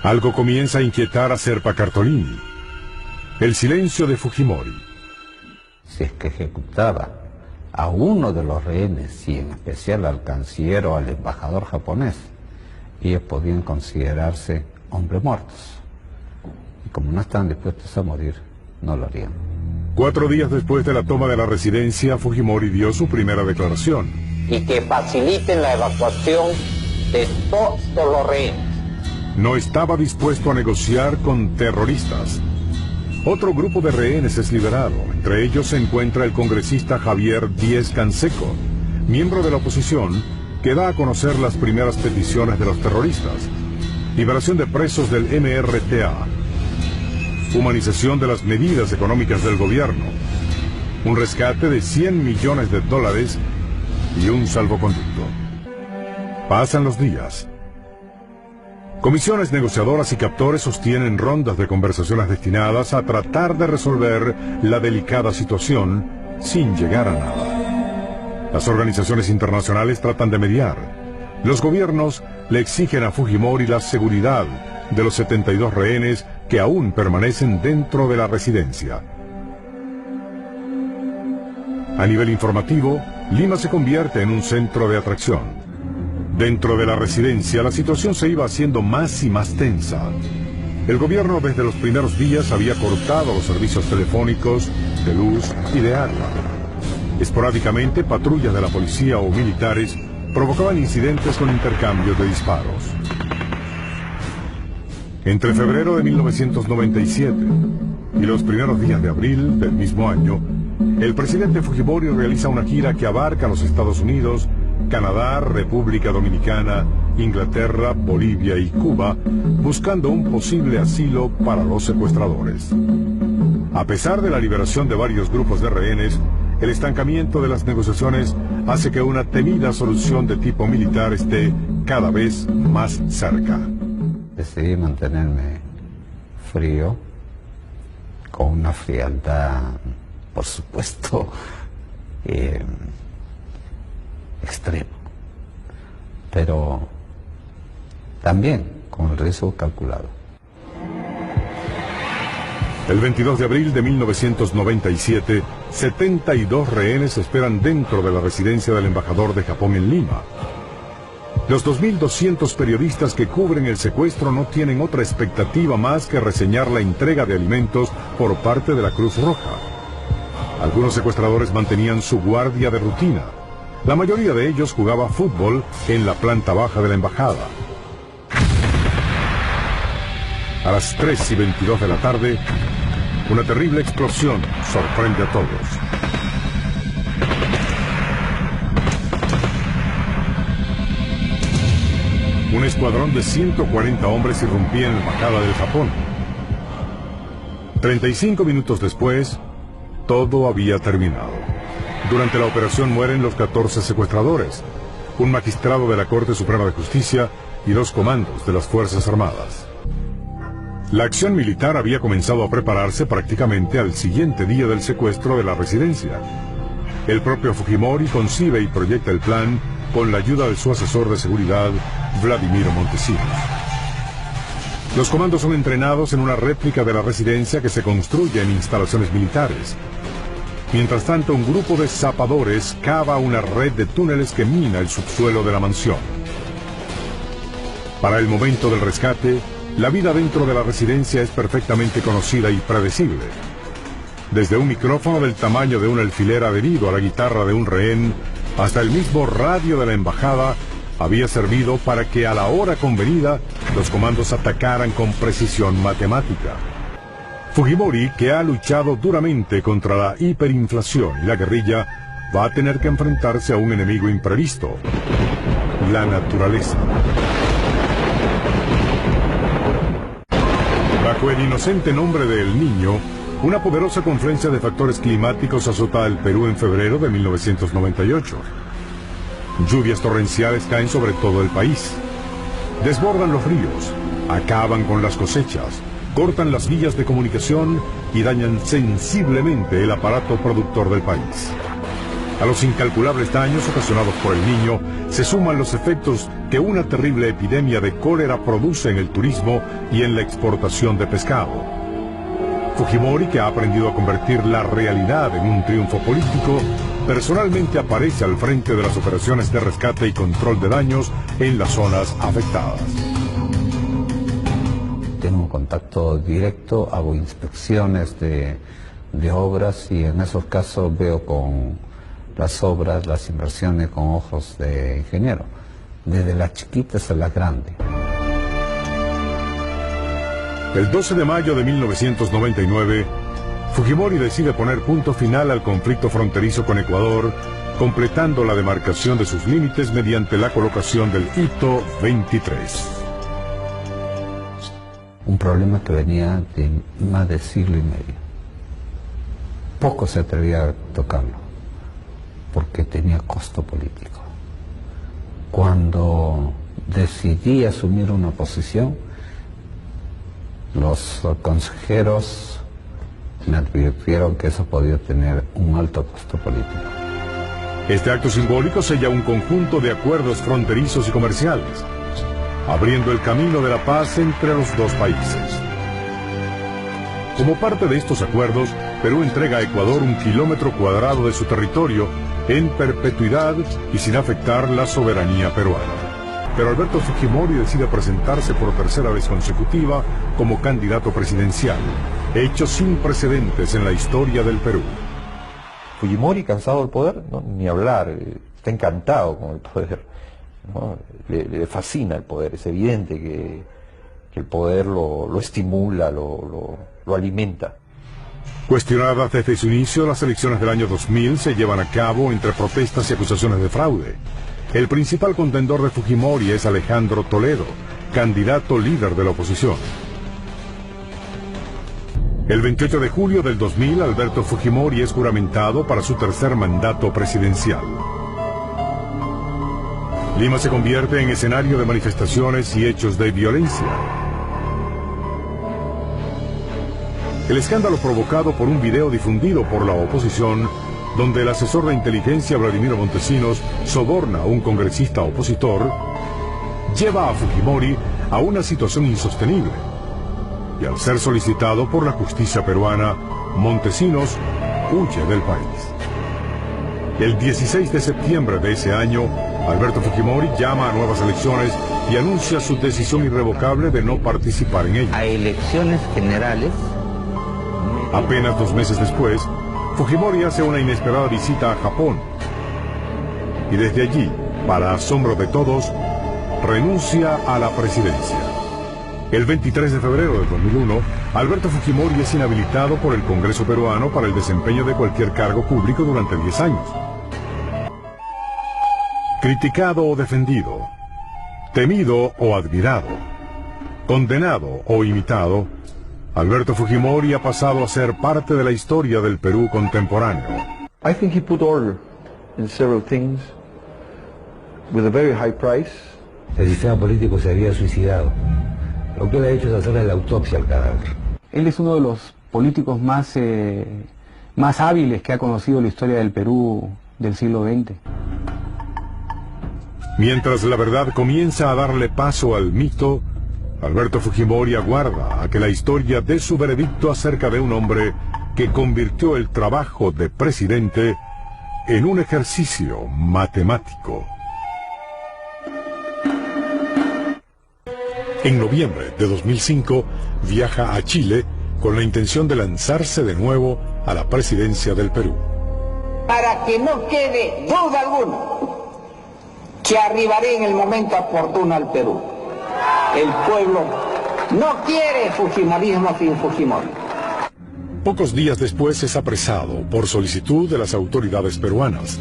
Algo comienza a inquietar a Serpa Cartolini. El silencio de Fujimori. Si es que ejecutaba a uno de los rehenes, y en especial al canciller o al embajador japonés, ellos podían considerarse hombres muertos. Y como no estaban dispuestos a morir, no lo harían. 4 días después de la toma de la residencia, Fujimori dio su primera declaración. Y que faciliten la evacuación de todos los rehenes. No estaba dispuesto a negociar con terroristas. Otro grupo de rehenes es liberado. Entre ellos se encuentra el congresista Javier Díez Canseco, miembro de la oposición, que da a conocer las primeras peticiones de los terroristas. Liberación de presos del MRTA. Humanización de las medidas económicas del gobierno. Un rescate de $100 millones y un salvoconducto. Pasan los días. Comisiones negociadoras y captores sostienen rondas de conversaciones destinadas a tratar de resolver la delicada situación sin llegar a nada. Las organizaciones internacionales tratan de mediar. Los gobiernos le exigen a Fujimori la seguridad de los 72 rehenes que aún permanecen dentro de la residencia. A nivel informativo, Lima se convierte en un centro de atracción. Dentro de la residencia, la situación se iba haciendo más y más tensa. El gobierno desde los primeros días había cortado los servicios telefónicos, de luz y de agua. Esporádicamente, patrullas de la policía o militares provocaban incidentes con intercambios de disparos. Entre febrero de 1997 y los primeros días de abril del mismo año, el presidente Fujimori realiza una gira que abarca los Estados Unidos, Canadá, República Dominicana, Inglaterra, Bolivia y Cuba, buscando un posible asilo para los secuestradores. A pesar de la liberación de varios grupos de rehenes, el estancamiento de las negociaciones hace que una temida solución de tipo militar esté cada vez más cerca. Decidí mantenerme frío, con una frialdad, por supuesto, extremo, pero también con el riesgo calculado. El 22 de abril de 1997, 72 rehenes esperan dentro de la residencia del embajador de Japón en Lima. Los 2.200 periodistas que cubren el secuestro no tienen otra expectativa más que reseñar la entrega de alimentos por parte de la Cruz Roja. Algunos secuestradores mantenían su guardia de rutina. La mayoría de ellos jugaba fútbol en la planta baja de la embajada. A las 3:22 de la tarde, una terrible explosión sorprende a todos. Un escuadrón de 140 hombres irrumpía en la embajada del Japón. 35 minutos después, todo había terminado. Durante la operación mueren los 14 secuestradores, un magistrado de la Corte Suprema de Justicia y 2 comandos de las Fuerzas Armadas. La acción militar había comenzado a prepararse prácticamente al siguiente día del secuestro de la residencia. El propio Fujimori concibe y proyecta el plan con la ayuda de su asesor de seguridad, Vladimiro Montesinos. Los comandos son entrenados en una réplica de la residencia que se construye en instalaciones militares. Mientras tanto, un grupo de zapadores cava una red de túneles que mina el subsuelo de la mansión. Para el momento del rescate, la vida dentro de la residencia es perfectamente conocida y predecible. Desde un micrófono del tamaño de un alfiler adherido a la guitarra de un rehén, hasta el mismo radio de la embajada, había servido para que a la hora convenida los comandos atacaran con precisión matemática. Fujimori, que ha luchado duramente contra la hiperinflación y la guerrilla, va a tener que enfrentarse a un enemigo imprevisto: la naturaleza. Bajo el inocente nombre de El Niño, una poderosa confluencia de factores climáticos azota al Perú en febrero de 1998. Lluvias torrenciales caen sobre todo el país. Desbordan los ríos, acaban con las cosechas, cortan las vías de comunicación y dañan sensiblemente el aparato productor del país. A los incalculables daños ocasionados por el niño se suman los efectos que una terrible epidemia de cólera produce en el turismo y en la exportación de pescado. Fujimori, que ha aprendido a convertir la realidad en un triunfo político, personalmente aparece al frente de las operaciones de rescate y control de daños en las zonas afectadas. Tengo un contacto directo, hago inspecciones de obras y en esos casos veo con las obras, las inversiones con ojos de ingeniero, desde las chiquitas a las grandes. El 12 de mayo de 1999, Fujimori decide poner punto final al conflicto fronterizo con Ecuador, completando la demarcación de sus límites mediante la colocación del hito 23. Un problema que venía de más de siglo y medio. Poco se atrevía a tocarlo, porque tenía costo político. Cuando decidí asumir una posición, los consejeros me advirtieron que eso podía tener un alto costo político. Este acto simbólico sella un conjunto de acuerdos fronterizos y comerciales, abriendo el camino de la paz entre los dos países. Como parte de estos acuerdos, Perú entrega a Ecuador 1 kilómetro cuadrado de su territorio en perpetuidad y sin afectar la soberanía peruana. Pero Alberto Fujimori decide presentarse por tercera vez consecutiva como candidato presidencial, hecho sin precedentes en la historia del Perú. Fujimori, cansado del poder, ¿no? Ni hablar, está encantado con el poder, ¿no? Le fascina el poder, es evidente que el poder lo estimula, lo alimenta. Cuestionadas desde su inicio, las elecciones del año 2000 se llevan a cabo entre protestas y acusaciones de fraude. El principal contendor de Fujimori es Alejandro Toledo, candidato líder de la oposición. El 28 de julio del 2000, Alberto Fujimori es juramentado para su tercer mandato presidencial. Lima se convierte en escenario de manifestaciones y hechos de violencia. El escándalo provocado por un video difundido por la oposición, donde el asesor de inteligencia Vladimiro Montesinos soborna a un congresista opositor, lleva a Fujimori a una situación insostenible. Y al ser solicitado por la justicia peruana, Montesinos huye del país. El 16 de septiembre de ese año, Alberto Fujimori llama a nuevas elecciones y anuncia su decisión irrevocable de no participar en ellas. A elecciones generales. Apenas 2 meses después, Fujimori hace una inesperada visita a Japón. Y desde allí, para asombro de todos, renuncia a la presidencia. El 23 de febrero de 2001, Alberto Fujimori es inhabilitado por el Congreso peruano para el desempeño de cualquier cargo público durante 10 años. Criticado o defendido, temido o admirado, condenado o imitado, Alberto Fujimori ha pasado a ser parte de la historia del Perú contemporáneo. I think he put order in several things with a very high price. El sistema político se había suicidado. Lo que él ha hecho es hacerle la autopsia al cadáver. Él es uno de los políticos más hábiles que ha conocido la historia del Perú del siglo XX. Mientras la verdad comienza a darle paso al mito, Alberto Fujimori aguarda a que la historia dé su veredicto acerca de un hombre que convirtió el trabajo de presidente en un ejercicio matemático. En noviembre de 2005 viaja a Chile con la intención de lanzarse de nuevo a la presidencia del Perú. Para que no quede duda alguna que arribaré en el momento oportuno al Perú. El pueblo no quiere fujimorismo sin Fujimori. Pocos días después es apresado por solicitud de las autoridades peruanas.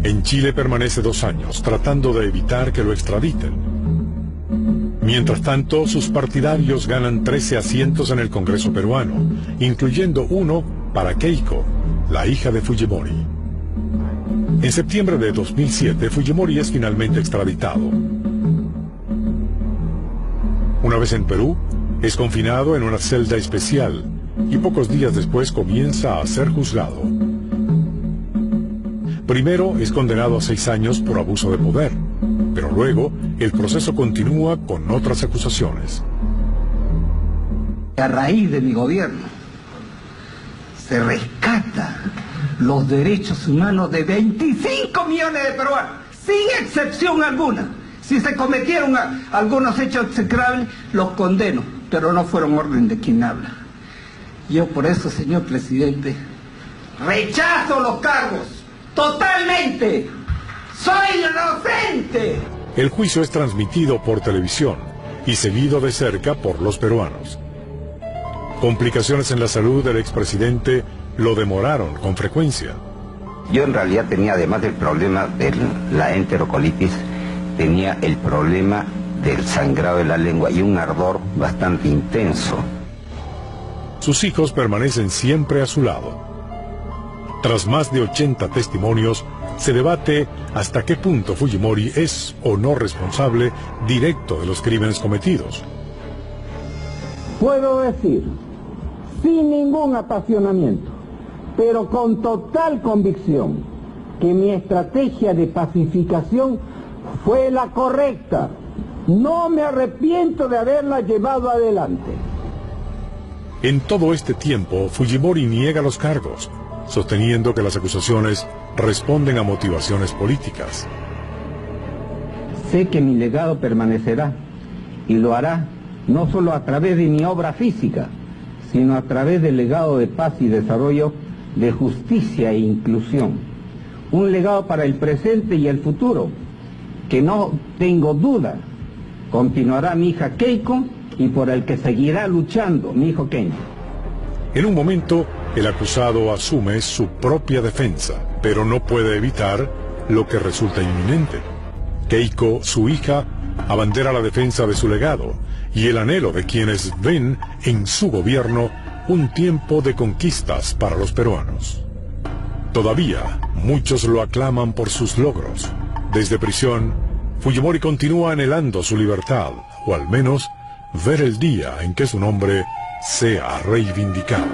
En Chile permanece 2 años tratando de evitar que lo extraditen. Mientras tanto, sus partidarios ganan 13 asientos en el Congreso peruano, incluyendo uno para Keiko, la hija de Fujimori. En septiembre de 2007, Fujimori es finalmente extraditado. Una vez en Perú, es confinado en una celda especial y pocos días después comienza a ser juzgado. Primero es condenado a 6 años por abuso de poder, pero luego el proceso continúa con otras acusaciones. A raíz de mi gobierno se rescata los derechos humanos de 25 millones de peruanos, sin excepción alguna. Si se cometieron algunos hechos execrables, los condeno, pero no fueron orden de quien habla. Yo por eso, señor presidente, rechazo los cargos, totalmente. ¡Soy inocente! El juicio es transmitido por televisión y seguido de cerca por los peruanos. Complicaciones en la salud del expresidente lo demoraron con frecuencia. Yo en realidad tenía, además del problema de la enterocolitis, tenía el problema del sangrado de la lengua y un ardor bastante intenso. Sus hijos permanecen siempre a su lado. Tras más de 80 testimonios, se debate hasta qué punto Fujimori es o no responsable directo de los crímenes cometidos. Puedo decir, sin ningún apasionamiento, pero con total convicción, que mi estrategia de pacificación fue la correcta. No me arrepiento de haberla llevado adelante. En todo este tiempo, Fujimori niega los cargos, sosteniendo que las acusaciones responden a motivaciones políticas. Sé que mi legado permanecerá, y lo hará no solo a través de mi obra física, sino a través del legado de paz y desarrollo, de justicia e inclusión. Un legado para el presente y el futuro, que no tengo duda, continuará mi hija Keiko y por el que seguirá luchando mi hijo Kenji. En un momento, el acusado asume su propia defensa, pero no puede evitar lo que resulta inminente. Keiko, su hija, abandera la defensa de su legado y el anhelo de quienes ven en su gobierno un tiempo de conquistas para los peruanos. Todavía, muchos lo aclaman por sus logros. Desde prisión, Fujimori continúa anhelando su libertad, o al menos ver el día en que su nombre sea reivindicado.